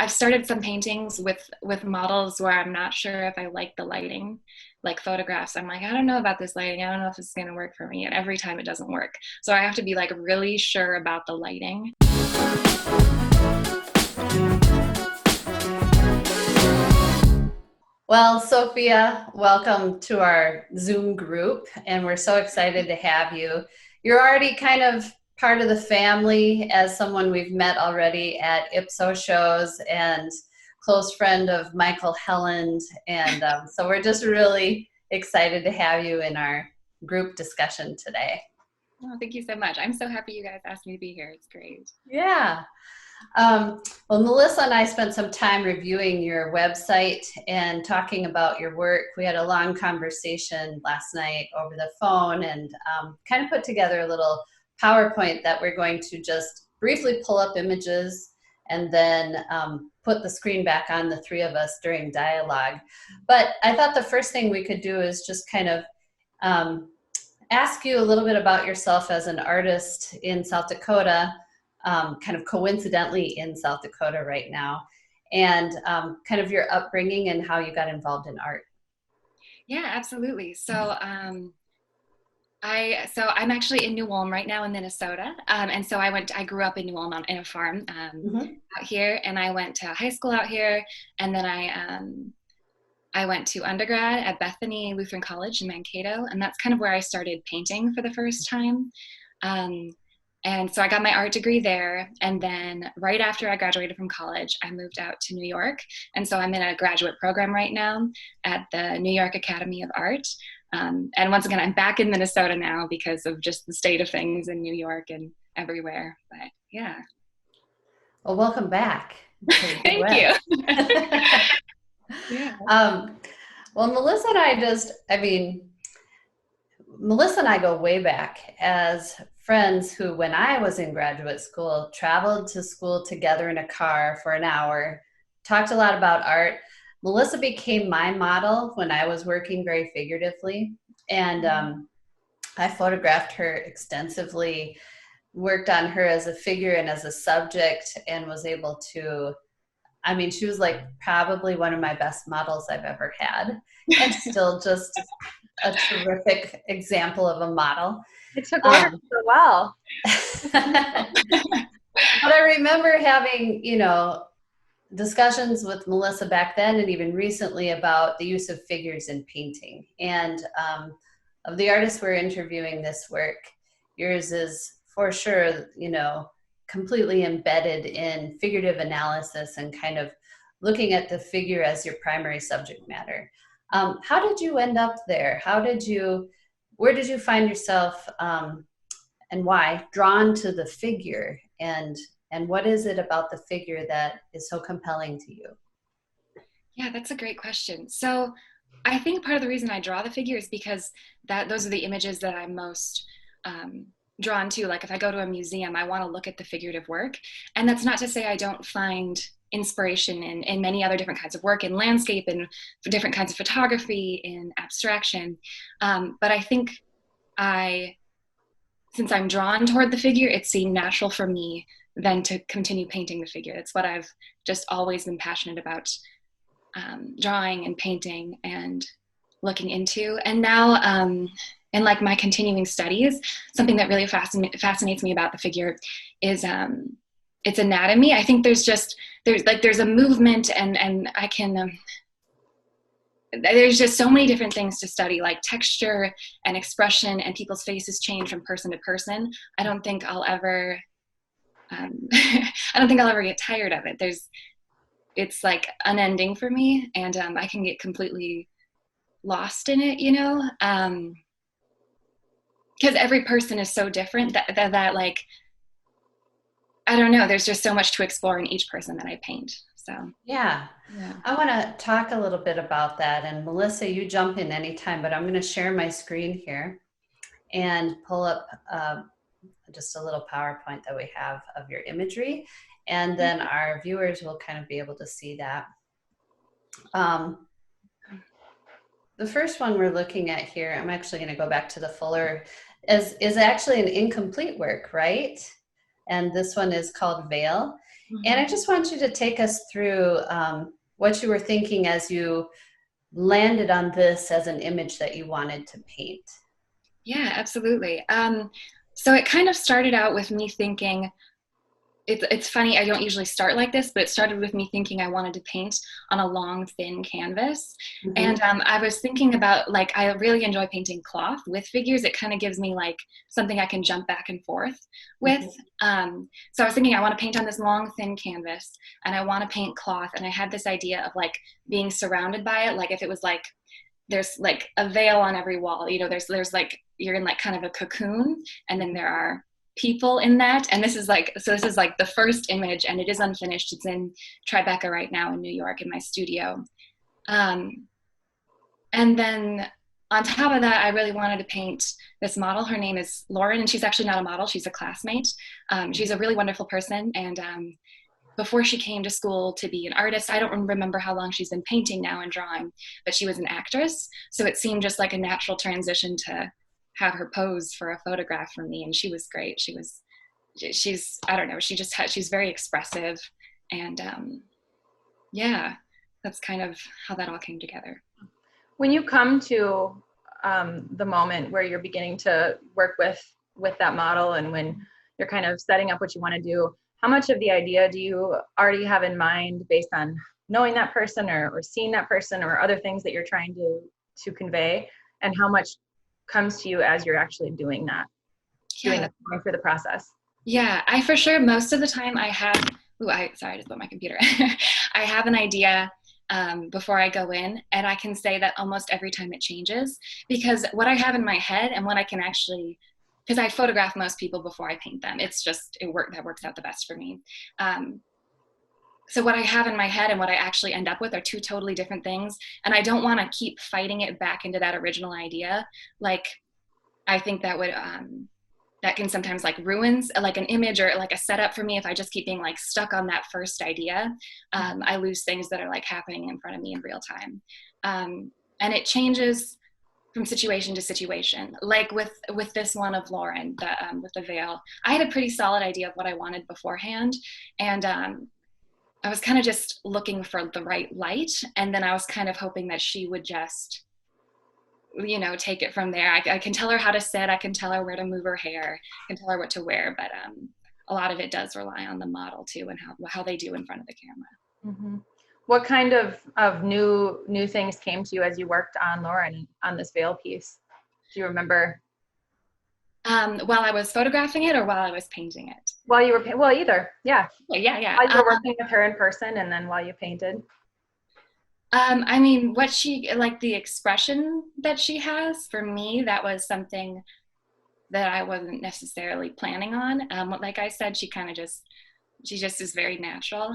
I've started some paintings with models where I'm not sure if I like the lighting, like photographs. I'm like, I don't know about this lighting. I don't know if it's going to work for me. And every time it doesn't work. So I have to be like really sure about the lighting. Well, Sophia, welcome to our Zoom group, and we're so excited to have you. You're already kind of part of the family as someone we've met already at IPSO shows and close friend of Michael Helland, and so we're just really excited to have you in our group discussion today. Oh, thank you so much. I'm so happy you guys asked me to be here. It's great. Yeah. Well, Melissa and I spent some time reviewing your website and talking about your work. We had a long conversation last night over the phone and kind of put together a little PowerPoint that we're going to just briefly pull up images and then put the screen back on, the three of us, during dialogue. But I thought the first thing we could do is just kind of ask you a little bit about yourself as an artist in South Dakota. Kind of coincidentally in South Dakota right now, and kind of your upbringing and how you got involved in art. Yeah, absolutely. So I'm actually in New Ulm right now in Minnesota, and so I grew up in New Ulm in a farm out here, and I went to high school out here, and then I went to undergrad at Bethany Lutheran College in Mankato, and that's kind of where I started painting for the first time. And so I got my art degree there. And then right after I graduated from college, I moved out to New York. And so I'm in a graduate program right now at the New York Academy of Art. And once again, I'm back in Minnesota now because of just the state of things in New York and everywhere. But yeah. Well, welcome back. Thank you. Yeah. Well, Melissa and I go way back as friends who, when I was in graduate school, traveled to school together in a car for an hour, talked a lot about art. Melissa became my model when I was working very figuratively, and I photographed her extensively, worked on her as a figure and as a subject, and was able to, she was like probably one of my best models I've ever had, and still just a terrific example of a model. It took orders for a while. But I remember having, discussions with Melissa back then and even recently about the use of figures in painting. And of the artists we're interviewing this work, yours is for sure, completely embedded in figurative analysis and kind of looking at the figure as your primary subject matter. How did you end up there? Where did you find yourself and why drawn to the figure, and what is it about the figure that is so compelling to you? Yeah, that's a great question. So I think part of the reason I draw the figure is because those are the images that I'm most drawn to. Like if I go to a museum, I want to look at the figurative work. And that's not to say I don't find inspiration in many other different kinds of work, in landscape and different kinds of photography, in abstraction. But I think since I'm drawn toward the figure, it seemed natural for me then to continue painting the figure. That's what I've just always been passionate about, drawing and painting and looking into. And now in like my continuing studies, something that really fascinates me about the figure is its anatomy. I think there's a movement and I can, there's just so many different things to study, like texture and expression, and people's faces change from person to person. I don't think I'll ever get tired of it. It's like unending for me, and I can get completely lost in it, because every person is so different that like, I don't know, there's just so much to explore in each person that I paint. So yeah. I want to talk a little bit about that, and Melissa, you jump in anytime, but I'm going to share my screen here and pull up just a little PowerPoint that we have of your imagery, and then our viewers will kind of be able to see that. The first one we're looking at here, I'm actually going to go back to the fuller, is actually an incomplete work, right? And this one is called Veil. And I just want you to take us through what you were thinking as you landed on this as an image that you wanted to paint. Yeah, absolutely. So it kind of started out with me thinking, it's funny, I don't usually start like this, but it started with me thinking I wanted to paint on a long, thin canvas. And I was thinking about, like, I really enjoy painting cloth with figures. It kind of gives me like something I can jump back and forth with. So I was thinking I want to paint on this long, thin canvas, and I want to paint cloth. And I had this idea of like being surrounded by it. Like if it was like, there's like a veil on every wall, you know, there's like, you're in like kind of a cocoon, and then there are people in that. And this is like the first image, and it is unfinished. It's in Tribeca right now in New York in my studio. And then on top of that, I really wanted to paint this model. Her name is Lauren, and she's actually not a model, she's a classmate. She's a really wonderful person, and before she came to school to be an artist, I don't remember how long she's been painting now and drawing, but she was an actress. So it seemed just like a natural transition to have her pose for a photograph for me. And she was great. She's, I don't know, she's very expressive. And yeah, that's kind of how that all came together. When you come to the moment where you're beginning to work with that model, and when you're kind of setting up what you want to do, how much of the idea do you already have in mind based on knowing that person or seeing that person or other things that you're trying to convey? And how much comes to you as you're actually doing that, going through the process? Yeah, I for sure, most of the time I have, sorry, I just put my computer. I have an idea before I go in, and I can say that almost every time it changes, because what I have in my head and what I can actually, because I photograph most people before I paint them. It's just, that works out the best for me. So what I have in my head and what I actually end up with are two totally different things. And I don't want to keep fighting it back into that original idea. Like, I think that would, that can sometimes like ruins like an image or like a setup for me. If I just keep being like stuck on that first idea, I lose things that are like happening in front of me in real time. And it changes from situation to situation. Like with this one of Lauren, with the veil, I had a pretty solid idea of what I wanted beforehand. And I was kind of just looking for the right light. And then I was kind of hoping that she would just, you know, take it from there. I can tell her how to sit. I can tell her where to move her hair. I can tell her what to wear. But a lot of it does rely on the model too, and how they do in front of the camera. What kind of new things came to you as you worked on Lauren on this veil piece? Do you remember? While I was photographing it or while I was painting it? While you were, well, either. Yeah. Yeah. While you were working with her in person, and then while you painted. I mean, what she, like the expression that she has, for me, that was something that I wasn't necessarily planning on. Like I said, she just is very natural.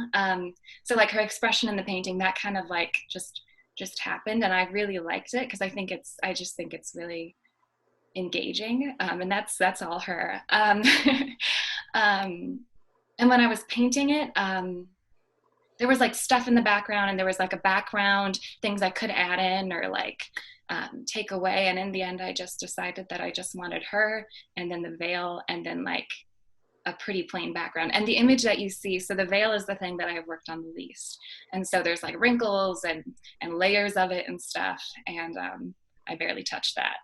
So like her expression in the painting, that kind of like just happened, and I really liked it because I just think it's really engaging, and that's all her. And when I was painting it, there was like stuff in the background, and there was like a background, things I could add in or like take away. And in the end, I just decided that I just wanted her, and then the veil, and then like a pretty plain background. And the image that you see, so the veil is the thing that I've worked on the least. And so there's like wrinkles and layers of it and stuff. And I barely touched that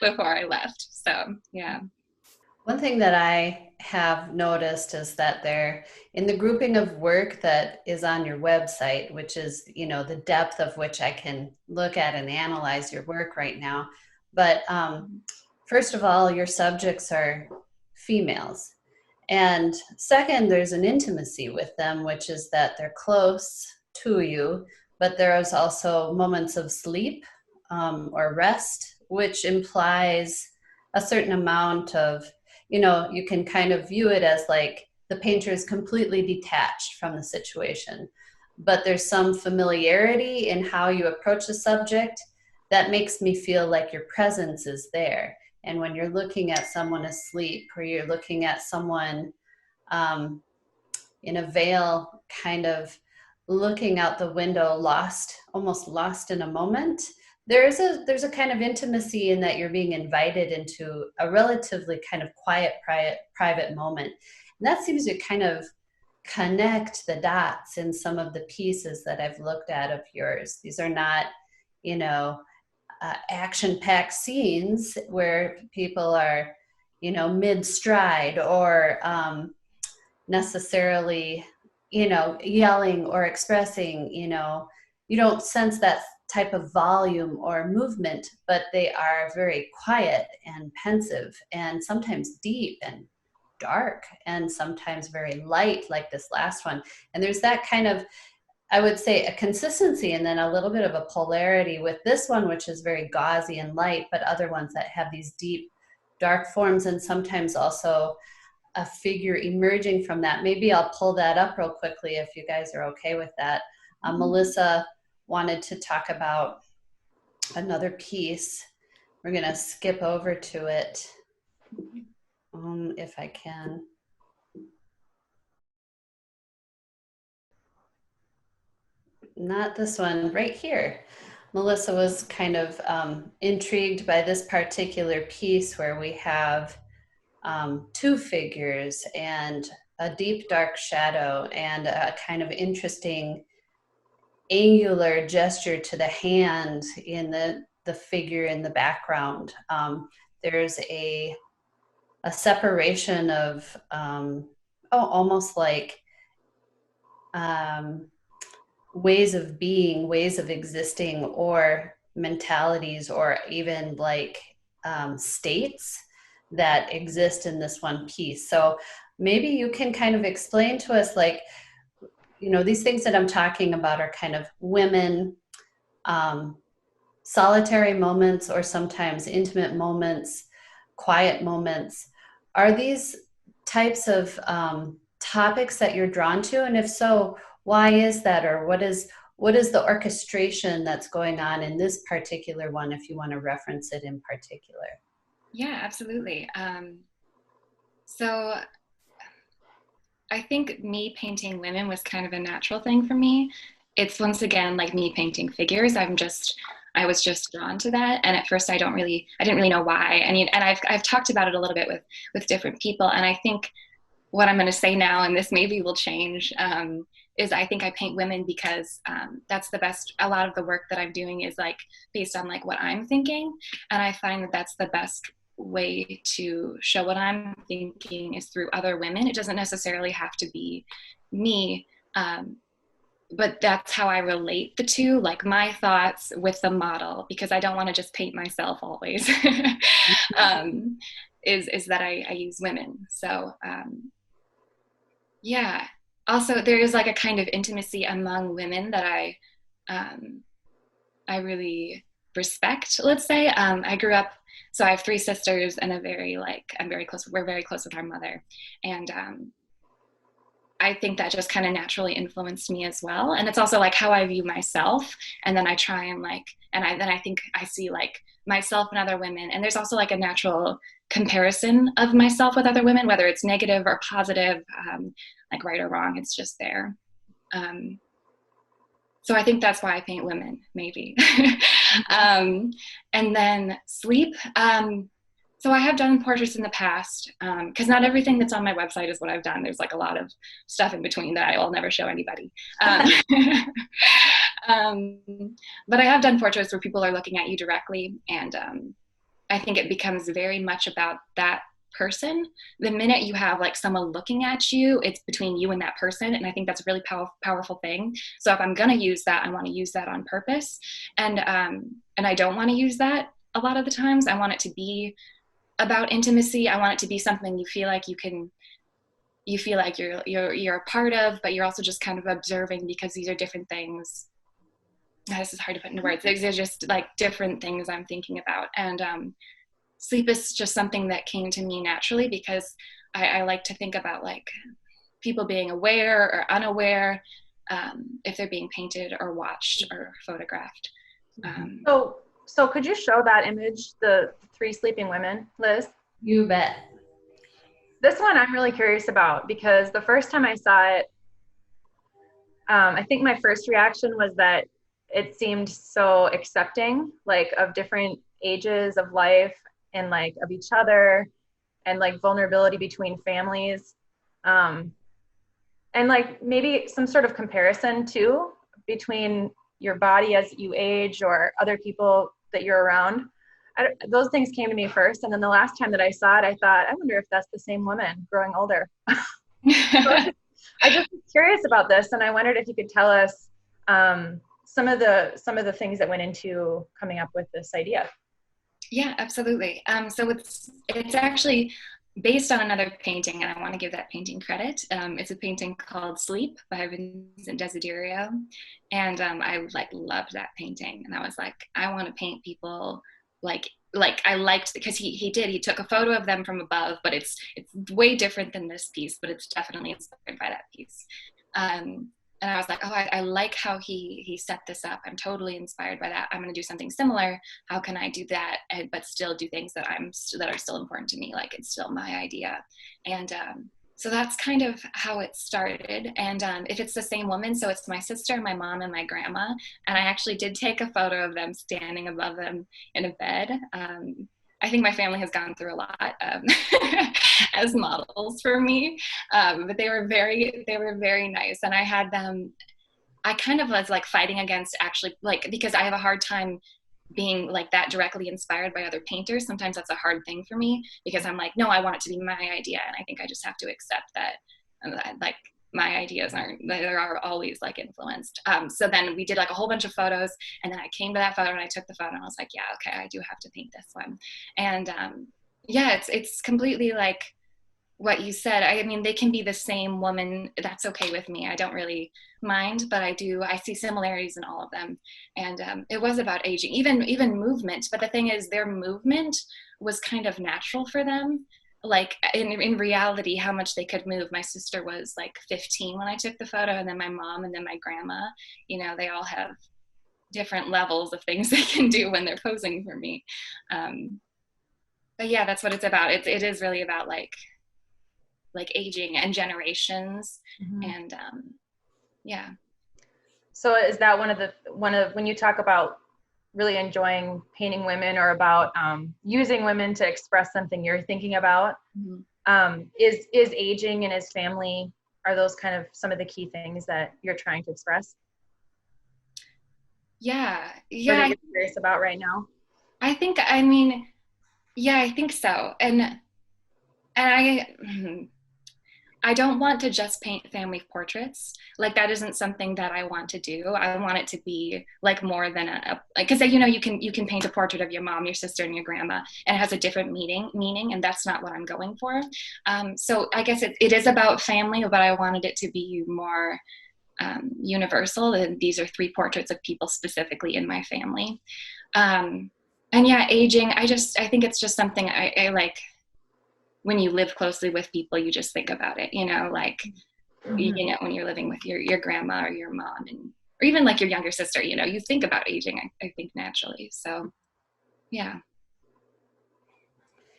before I left. So, yeah. One thing that I have noticed is that there, in the grouping of work that is on your website, which is, you know, the depth of which I can look at and analyze your work right now. But first of all, your subjects are females. And second, there's an intimacy with them, which is that they're close to you, but there is also moments of sleep or rest, which implies a certain amount of, you know, you can kind of view it as like the painter is completely detached from the situation, but there's some familiarity in how you approach the subject that makes me feel like your presence is there. And when you're looking at someone asleep, or you're looking at someone in a veil, kind of looking out the window, almost lost in a moment, there's a kind of intimacy in that you're being invited into a relatively kind of quiet, private moment. And that seems to kind of connect the dots in some of the pieces that I've looked at of yours. These are not, you know, action-packed scenes where people are, you know, mid-stride or necessarily, you know, yelling or expressing, you know, you don't sense that type of volume or movement, but they are very quiet and pensive and sometimes deep and dark and sometimes very light, like this last one. And there's that kind of, I would say, a consistency and then a little bit of a polarity with this one, which is very gauzy and light, but other ones that have these deep dark forms and sometimes also a figure emerging from that. Maybe I'll pull that up real quickly if you guys are okay with that. Melissa wanted to talk about another piece. We're going to skip over to it if I can. Not this one, right here. Melissa was kind of intrigued by this particular piece where we have two figures and a deep dark shadow and a kind of interesting angular gesture to the hand in the figure in the background. There's a separation of almost like ways of being, ways of existing, or mentalities, or even like states that exist in this one piece. So maybe you can kind of explain to us, like, you know, these things that I'm talking about are kind of women, solitary moments, or sometimes intimate moments, quiet moments. Are these types of topics that you're drawn to? And if so, why is that? Or what is the orchestration that's going on in this particular one, if you want to reference it in particular? Yeah, absolutely. So I think me painting women was kind of a natural thing for me. It's once again like me painting figures. I was just drawn to that, and at first I didn't really know why. And I've talked about it a little bit with different people, and I think what I'm going to say now, and this maybe will change, is I think I paint women because that's the best. A lot of the work that I'm doing is like based on like what I'm thinking, and I find that that's the best way to show what I'm thinking is through other women. It doesn't necessarily have to be me, but that's how I relate the two, like my thoughts with the model, because I don't want to just paint myself always. Is that I use women. So yeah. Also, there is like a kind of intimacy among women that I really respect, let's say. I grew up, so I have three sisters and we're very close with our mother. And I think that just kind of naturally influenced me as well. And it's also like how I view myself. And then I try and then I think I see like myself and other women. And there's also like a natural comparison of myself with other women, whether it's negative or positive, like right or wrong, it's just there. So I think that's why I paint women, maybe. And then sleep. So I have done portraits in the past, because not everything that's on my website is what I've done. There's like a lot of stuff in between that I will never show anybody. But I have done portraits where people are looking at you directly, and I think it becomes very much about that person. The minute you have like someone looking at you, it's between you and that person, and I think that's a really powerful thing. So if I'm going to use that, I want to use that on purpose, and I don't want to use that a lot of the times. I want it to be about intimacy. I want it to be something you feel like you're a part of, but you're also just kind of observing, because these are different things. This is hard to put into words. They're just like different things I'm thinking about. And sleep is just something that came to me naturally, because I like to think about like people being aware or unaware, if they're being painted or watched or photographed. So could you show that image, the three sleeping women, Liz? You bet. This one I'm really curious about, because the first time I saw it, I think my first reaction was that it seemed so accepting, like of different ages of life and like of each other, and like vulnerability between families. And like maybe some sort of comparison too between your body as you age or other people that you're around. Those things came to me first. And then the last time that I saw it, I thought, I wonder if that's the same woman growing older. I just was curious about this, and I wondered if you could tell us some of the things that went into coming up with this idea. Yeah, absolutely. So it's actually based on another painting, and I want to give that painting credit. It's a painting called Sleep by Vincent Desiderio, and I like loved that painting, and I was like, I want to paint people like I liked, because he took a photo of them from above, but it's way different than this piece, but it's definitely inspired by that piece. And I was like, oh, I like how he set this up. I'm totally inspired by that. I'm going to do something similar. How can I do that, but still do things that are still important to me? Like, it's still my idea. And so that's kind of how it started. And if it's the same woman, so it's my sister, my mom, and my grandma. And I actually did take a photo of them standing above them in a bed. I think my family has gone through a lot as models for me, but they were very nice. And I had them, I kind of was like fighting against actually, like, because I have a hard time being like that directly inspired by other painters. Sometimes that's a hard thing for me, because I'm like, no, I want it to be my idea. And I think I just have to accept that, like, my ideas are always like influenced. So then we did like a whole bunch of photos, and then I came to that photo and I took the photo and I was like, yeah, okay, I do have to paint this one. And yeah, it's completely like what you said. I mean, they can be the same woman. That's okay with me. I don't really mind, but I see similarities in all of them. And it was about aging, even movement. But the thing is, their movement was kind of natural for them. Like in reality, how much they could move. My sister was like 15 when I took the photo, and then my mom, and then my grandma, they all have different levels of things they can do when they're posing for me. But yeah, that's what it's about. It is really about like aging and generations. Mm-hmm. And yeah. So is that one of when you talk about really enjoying painting women, or about using women to express something you're thinking about, mm-hmm. Is aging and his family, are those kind of some of the key things that you're trying to express? Yeah. Or that you're curious about right now? I think so. And I don't want to just paint family portraits. Like, that isn't something that I want to do. I want it to be like more than because you can paint a portrait of your mom, your sister, and your grandma, and it has a different meaning, and that's not what I'm going for. So I guess it is about family, but I wanted it to be more universal. And these are 3 portraits of people specifically in my family. And yeah, aging, I think it's just something I like. When you live closely with people, you just think about it, like, mm-hmm. When you're living with your grandma or your mom, or even like your younger sister, you think about aging, I think, naturally. So, yeah.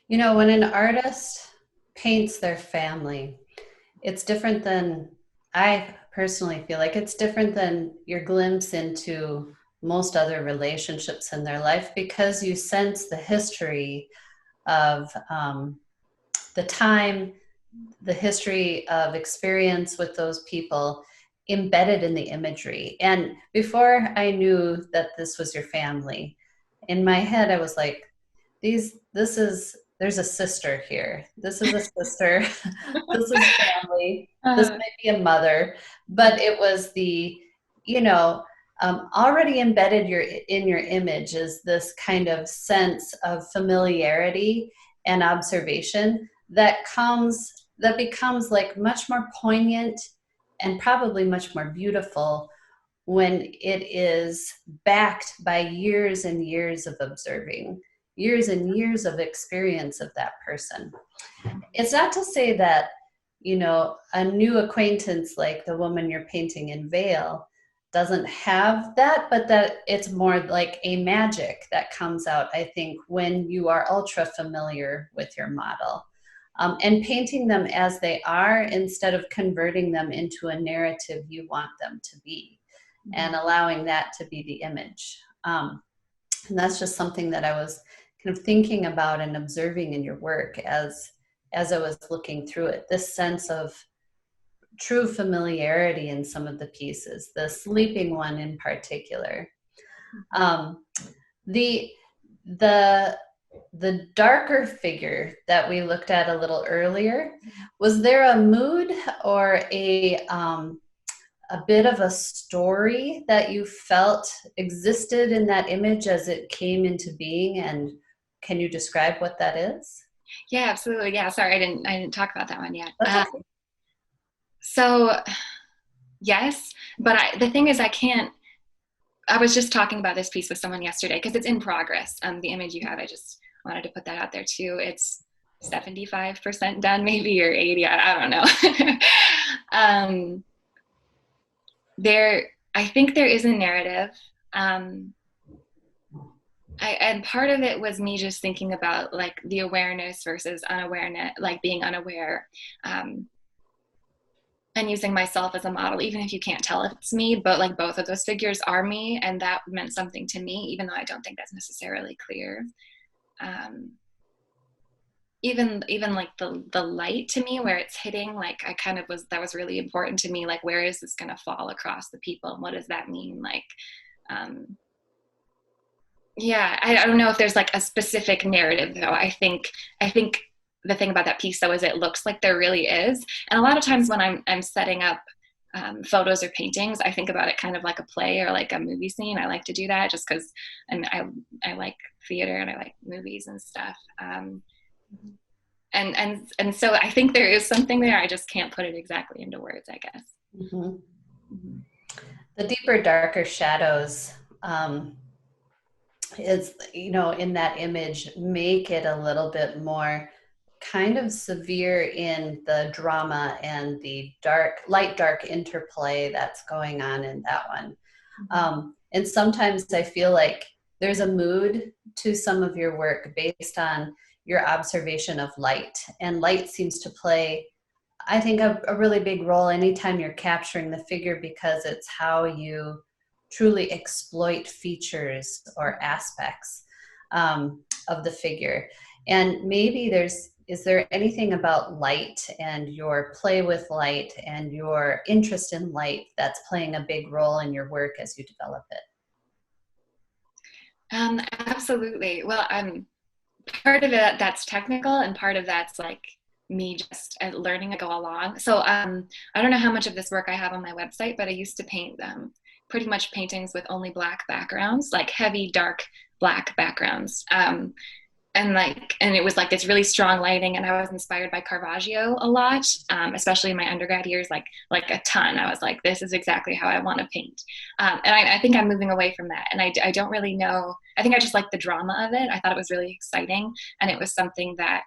When an artist paints their family, it's different than, I personally feel like it's different than your glimpse into most other relationships in their life, because you sense the history of the time, the history of experience with those people embedded in the imagery. And before I knew that this was your family, in my head, I was like, there's a sister here. This is a sister. This is family. This might be a mother. But it was the, already embedded in your image is this kind of sense of familiarity and observation that becomes like much more poignant and probably much more beautiful when it is backed by years and years of observing, years and years of experience of that person. It's not to say that, a new acquaintance like the woman you're painting in Vale doesn't have that, but that it's more like a magic that comes out, I think, when you are ultra familiar with your model. And painting them as they are, instead of converting them into a narrative you want them to be, mm-hmm. and allowing that to be the image. And that's just something that I was kind of thinking about and observing in your work as I was looking through it. This sense of true familiarity in some of the pieces, the sleeping one in particular. The darker figure that we looked at a little earlier, was there a mood or a bit of a story that you felt existed in that image as it came into being? And can you describe what that is? Yeah, absolutely. Yeah, sorry, I didn't talk about that one yet. That's okay. So yes, but the thing is, I was just talking about this piece with someone yesterday because it's in progress. The image you have, I just wanted to put that out there too. It's 75% done, maybe, or 80. I don't know. I think there is a narrative. And part of it was me just thinking about like the awareness versus unawareness, like being unaware. And using myself as a model, even if you can't tell if it's me, but like both of those figures are me, and that meant something to me, even though I don't think that's necessarily clear. Even like the light to me, where it's hitting, like that was really important to me. Like, where is this going to fall across the people, and what does that mean? Like, yeah, I don't know if there's like a specific narrative though. I think the thing about that piece though is it looks like there really is. And a lot of times when I'm setting up photos or paintings, I think about it kind of like a play or like a movie scene. I like to do that just because I like theater and I like movies and stuff. And so I think there is something there. I just can't put it exactly into words, I guess. Mm-hmm. Mm-hmm. The deeper, darker shadows is, in that image, make it a little bit more kind of severe in the drama and the light dark interplay that's going on in that one. And sometimes I feel like there's a mood to some of your work based on your observation of light, and light seems to play, I think, a really big role anytime you're capturing the figure, because it's how you truly exploit features or aspects of the figure. And maybe is there anything about light and your play with light and your interest in light that's playing a big role in your work as you develop it? Absolutely. Well, part of it that's technical, and part of that's like me just learning to go along. So I don't know how much of this work I have on my website, but I used to paint pretty much paintings with only black backgrounds, like heavy, dark black backgrounds. And it was like this really strong lighting, and I was inspired by Caravaggio a lot, especially in my undergrad years, like a ton. I was like, this is exactly how I want to paint. And I think I'm moving away from that. And I don't really know. I think I just like the drama of it. I thought it was really exciting, and it was something that,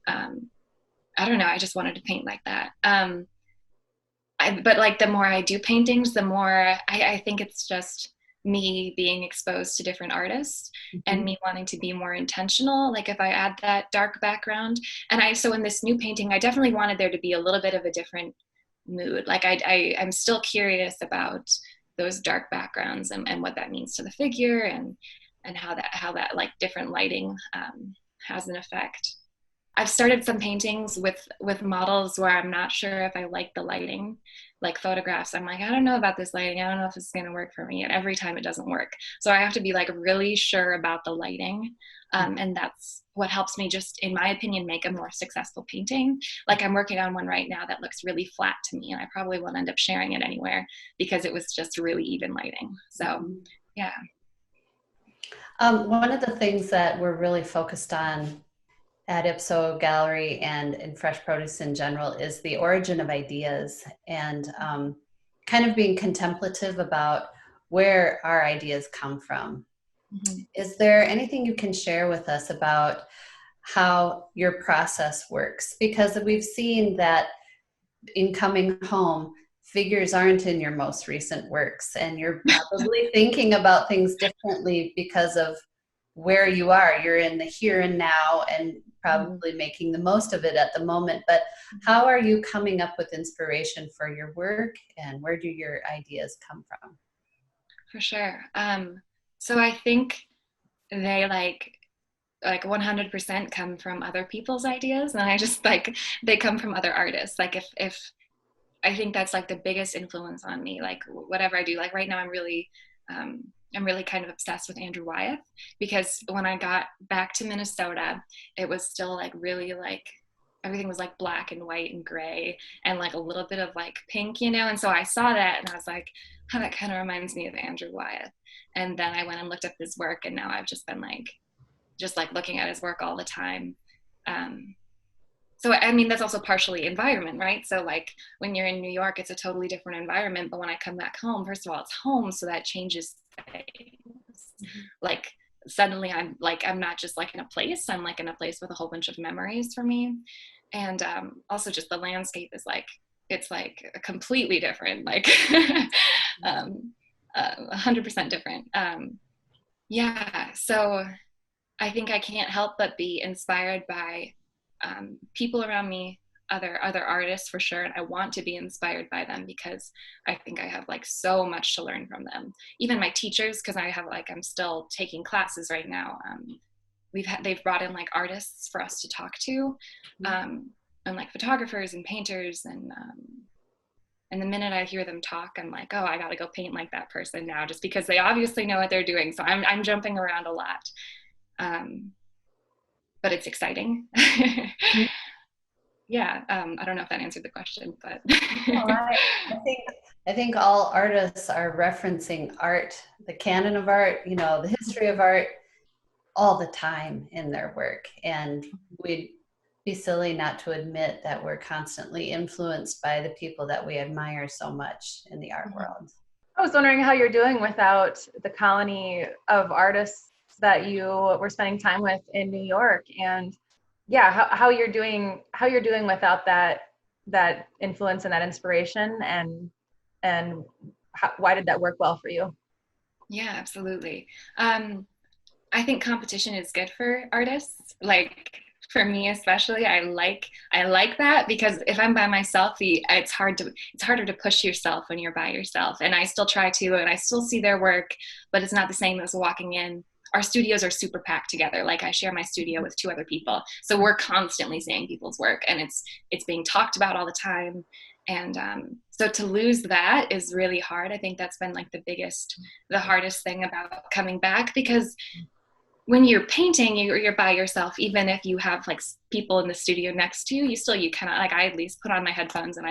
I don't know, I just wanted to paint like that. But like the more I do paintings, the more I think it's just me being exposed to different artists, mm-hmm. and me wanting to be more intentional. Like if I add that dark background, so in this new painting, I definitely wanted there to be a little bit of a different mood. Like I'm still curious about those dark backgrounds and what that means to the figure, and how that like different lighting has an effect. I've started some paintings with models where I'm not sure if I like the lighting, like photographs. I'm like, I don't know about this lighting. I don't know if it's going to work for me. And every time it doesn't work. So I have to be like really sure about the lighting. And that's what helps me just, in my opinion, make a more successful painting. Like I'm working on one right now that looks really flat to me, and I probably won't end up sharing it anywhere because it was just really even lighting. So yeah. One of the things that we're really focused on at Ipso Gallery and in Fresh Produce in general is the origin of ideas, and kind of being contemplative about where our ideas come from. Mm-hmm. Is there anything you can share with us about how your process works? Because we've seen that in coming home, figures aren't in your most recent works, and you're probably thinking about things differently because of where you are. You're in the here and now, and probably making the most of it at the moment. But how are you coming up with inspiration for your work, and where do your ideas come from? For sure. So I think they like 100% come from other people's ideas, and I just like they come from other artists. Like if I think that's like the biggest influence on me. Like whatever I do, like right now I'm really kind of obsessed with Andrew Wyeth, because when I got back to Minnesota, it was still like really like everything was like black and white and gray and like a little bit of like pink, you know? And so I saw that and I was like, oh, that kind of reminds me of Andrew Wyeth. And then I went and looked up his work, and now I've just been like, just like looking at his work all the time. So, I mean, that's also partially environment, right? So like when you're in New York, it's a totally different environment. But when I come back home, first of all, it's home. So that changes things. Like suddenly I'm not just like in a place, I'm like in a place with a whole bunch of memories for me. And also just the landscape is like, it's like a completely different, like 100% different. Yeah. So I think I can't help but be inspired by people around me, other artists for sure, and I want to be inspired by them because I think I have like so much to learn from them. Even my teachers, because I have like I'm still taking classes right now. They've brought in like artists for us to talk to, and like photographers and painters, and the minute I hear them talk, I'm like, oh, I got to go paint like that person now, just because they obviously know what they're doing. So I'm jumping around a lot. But it's exciting. Yeah, I don't know if that answered the question, but I think all artists are referencing art, the canon of art, you know, the history of art all the time in their work. And we'd be silly not to admit that we're constantly influenced by the people that we admire so much in the art world. I was wondering how you're doing without the colony of artists that you were spending time with in New York, and yeah, how you're doing without that influence and that inspiration, and why did that work well for you? Yeah, absolutely. I think competition is good for artists. Like for me especially, I like that, because if I'm by myself, it's harder to push yourself when you're by yourself. And I still try to, and I still see their work, but it's not the same as walking in. Our studios are super packed together. Like I share my studio with 2 other people. So we're constantly seeing people's work, and it's being talked about all the time. And so to lose that is really hard. I think that's been like the hardest thing about coming back, because when you're painting, you're by yourself. Even if you have like people in the studio next to you, you kind of like, I at least put on my headphones and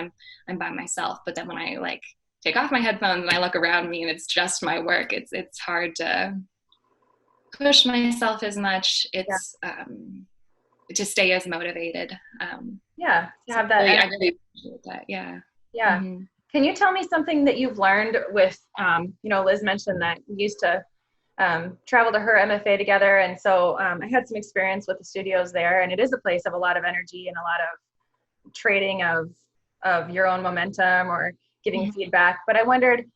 I'm by myself. But then when I like take off my headphones and I look around me and it's just my work, it's hard to push myself as much. It's to stay as motivated. To have that. I really appreciate that. Yeah. Yeah. Mm-hmm. Can you tell me something that you've learned with, Liz mentioned that you used to travel to her MFA together. And so I had some experience with the studios there, and it is a place of a lot of energy and a lot of trading of your own momentum or giving feedback. But I wondered,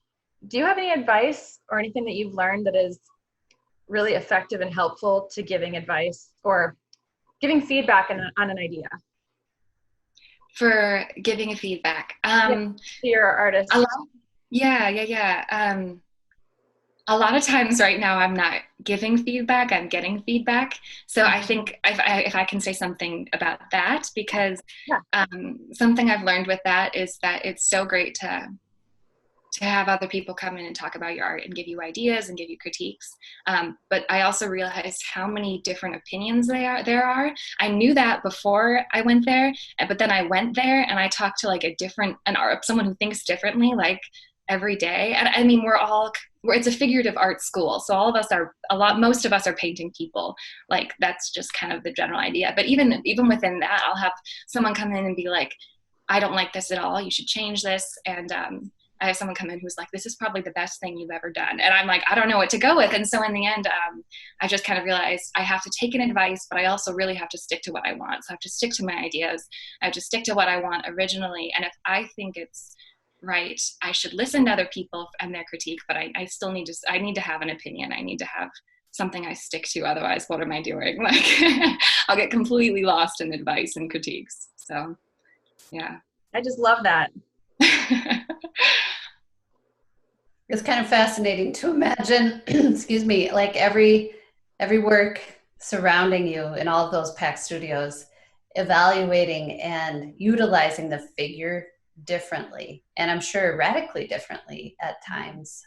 do you have any advice or anything that you've learned that is really effective and helpful to giving advice or giving feedback on an idea? For giving a feedback. To your artist. Yeah. A lot of times right now I'm not giving feedback, I'm getting feedback. So I think if I can say something about that, because something I've learned with that is that it's so great to have other people come in and talk about your art and give you ideas and give you critiques. But I also realized how many different opinions there are. I knew that before I went there, but then I went there and I talked to like someone who thinks differently, like every day. And I mean, it's a figurative art school. So most of us are painting people. Like that's just kind of the general idea. But even within that, I'll have someone come in and be like, I don't like this at all. You should change this. And I have someone come in who's like, this is probably the best thing you've ever done. And I'm like, I don't know what to go with. And so in the end, I just kind of realized I have to take an advice, but I also really have to stick to what I want. So I have to stick to my ideas. I have to stick to what I want originally. And if I think it's right, I should listen to other people and their critique, but I still need to have an opinion. I need to have something I stick to. Otherwise, what am I doing? Like I'll get completely lost in advice and critiques. So yeah. I just love that. It's kind of fascinating to imagine, excuse me, like every work surrounding you in all of those packed studios, evaluating and utilizing the differently, and I'm sure radically differently at times.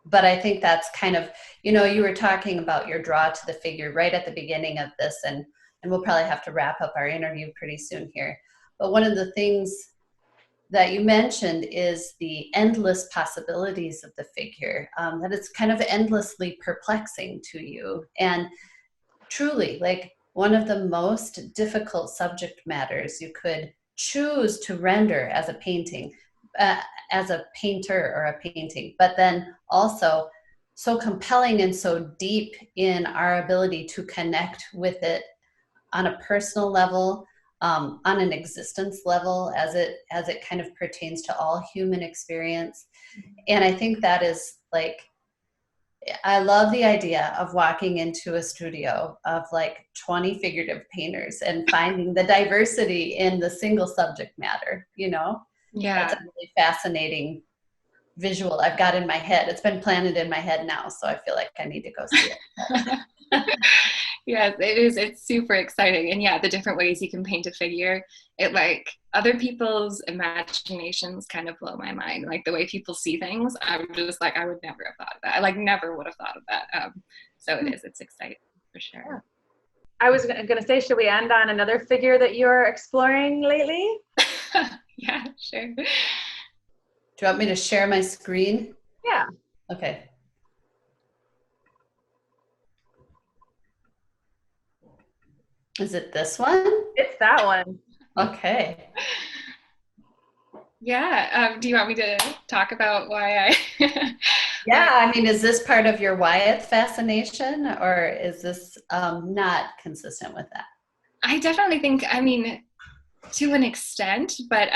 But I think that's kind of, you were talking about your draw to the figure right at the beginning of this, and we'll probably have to wrap up our interview pretty soon here. But one of the things that you mentioned is the endless possibilities of the figure, that it's kind of endlessly perplexing to you. And truly, like, one of the most difficult subject matters you could choose to render as a painting, as a painter or a painting, but then also so compelling and so deep in our ability to connect with it on a personal level, on an existence level, as it kind of pertains to all human experience. And I think that is like, I love the idea of walking into a studio of like 20 figurative painters and finding the diversity in the single subject matter, Yeah. That's a really fascinating visual I've got in my head. It's been planted in my head now, so I feel like I need to go see it. Yes, it is. It's super exciting. And yeah, the different ways you can paint a figure, it like other people's imaginations kind of blow my mind. Like the way people see things, I'm just like, I would never have thought of that. I like never would have thought of that. So it's exciting for sure. Yeah. I was going to say, should we end on another figure that you're exploring lately? Yeah, sure. Do you want me to share my screen? Yeah. Okay. Is it this one? It's that one. Okay. Yeah. Do you want me to talk about why I... Yeah, I mean, is this part of your Wyeth fascination, or is this not consistent with that? I definitely think, I mean, to an extent, but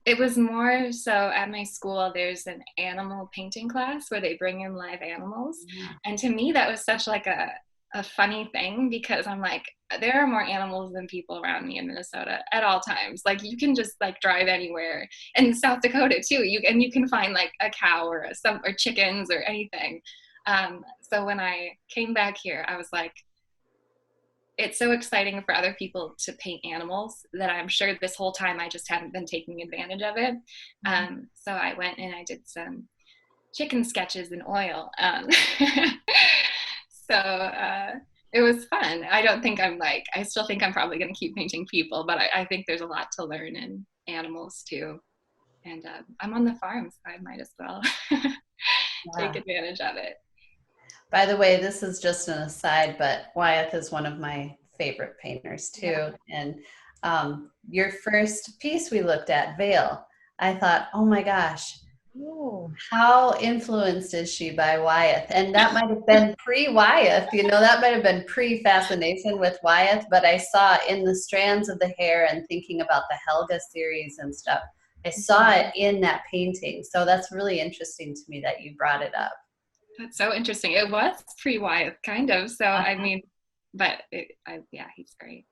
it was more so at my school, there's an animal painting class where they bring in live animals. Yeah. And to me, that was such like a funny thing, because I'm like, there are more animals than people around me in Minnesota at all times. Like you can just like drive anywhere, and in South Dakota too. You can find like a cow or chickens or anything. So when I came back here, I was like, it's so exciting for other people to paint animals that I'm sure this whole time I just haven't been taking advantage of it. So I went and I did some chicken sketches in oil. So it was fun. I still think I'm probably going to keep painting people, but I think there's a lot to learn in animals too. And I'm on the farm, so I might as well take advantage of it. By the way, this is just an aside, but Wyeth is one of my favorite painters too. Yeah. And your first piece we looked at, Vale, I thought, oh my gosh, how influenced is she by Wyeth? And that might have been pre-Wyeth, that might have been pre-fascination with Wyeth, but I saw in the strands of the hair, and thinking about the Helga series and stuff, I saw it in that painting. So that's really interesting to me that you brought it up. That's so interesting. It was pre-Wyeth, kind of. So, I mean, but he's great.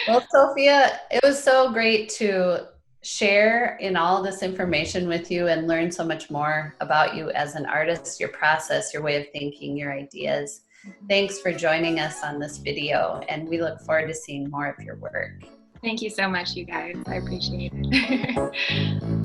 Well, Sophia, it was so great to share in all this information with you and learn so much more about you as an artist, your process, your way of thinking, your ideas. Thanks for joining us on this video, and we look forward to seeing more of your work. Thank you so much, you guys. I appreciate it.